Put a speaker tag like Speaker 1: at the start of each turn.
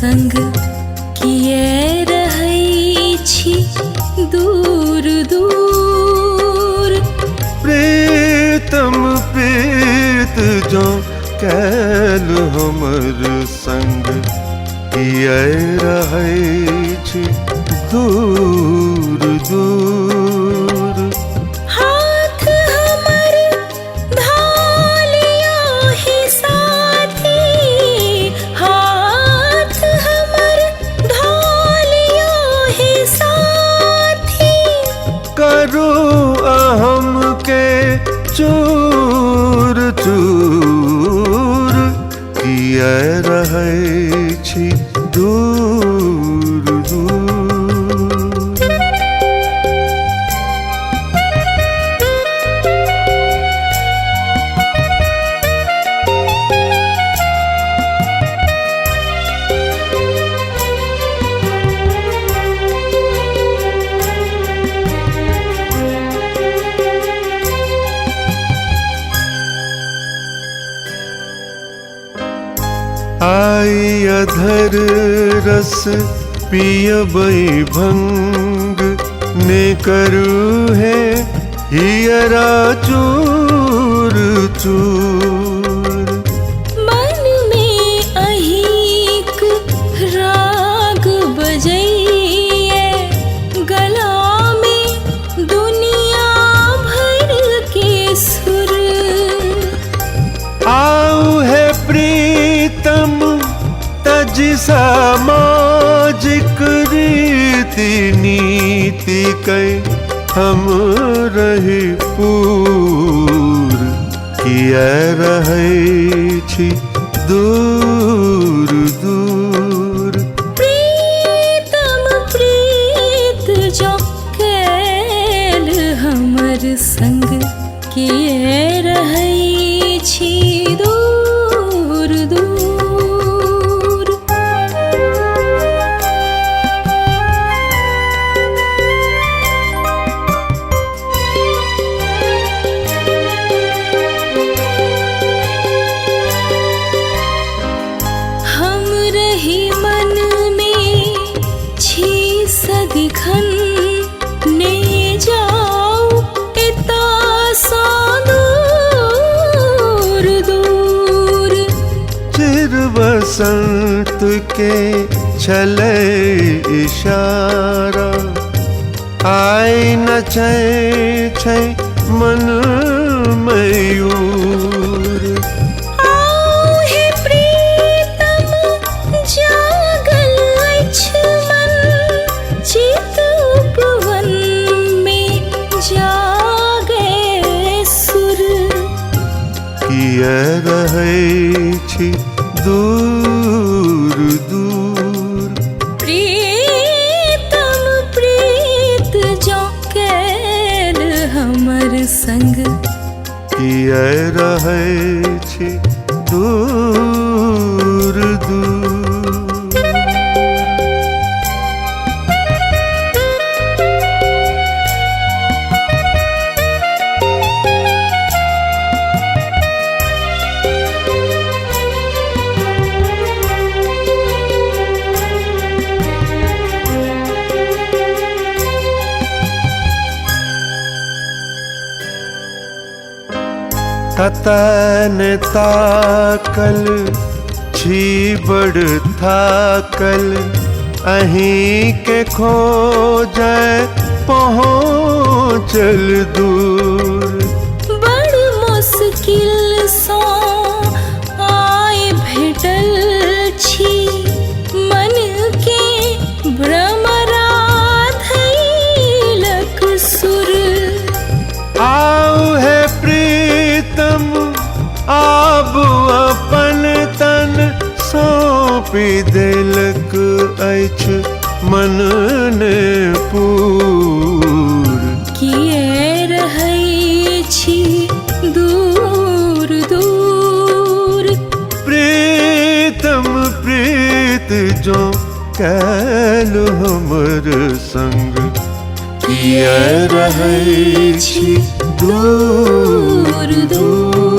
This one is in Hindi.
Speaker 1: संग किए रहै छी दूर दूर।
Speaker 2: प्रीतम प्रीत जो कैल हमर संग किए रहै छी दूर दूर।
Speaker 1: हाथ हमर धालिया ही साथी, हाथ हमर धालिया ही साथी।
Speaker 2: करू अहम के चूर चूर किए रहै छी दूर दूर। आई अधर रस पियबै भंग ने करू है हियरा चूर चूर।
Speaker 1: मन में अहिक राग बजैये, गला में दुनिया भर के सुर।
Speaker 2: आऊ है प्रीतम तज सामाजिक रीति नीति कै हम रही पूर किए रहै छी दूर दूर।
Speaker 1: प्रीतम प्रीत जो कैल हमर संग किए रहै छी दूर दूर। हम रही मन में छी सदिखन ने जाओ इता सा दूर दूर।
Speaker 2: चिर बसंत के छलै इशारा, आइ नचै छै मन मयूर।
Speaker 1: आओ हे प्रीतम जागल अछि मन, चित उपवन में जागे सुर।
Speaker 2: किए रहै छी दूर दूर।
Speaker 1: प्रीतम प्रीत जो कैल हमर संग
Speaker 2: किए रहै छी दूर दूर। ततन ताकल छी बड़ थाकल, अहीं के खोजै पहुँचल दूर।
Speaker 1: बड़ मुश्किल सँ आइ भेटल छी, मन के भ्रमरा धैलक सुर।
Speaker 2: आऊ है प्रीतम आब अपन तन सौंपी देलक अछि मन ने पूर।
Speaker 1: किए रहै छी दूर दूर।
Speaker 2: प्रीतम प्रीत जो कैल हमर संग किए रहै छी दूर दूर।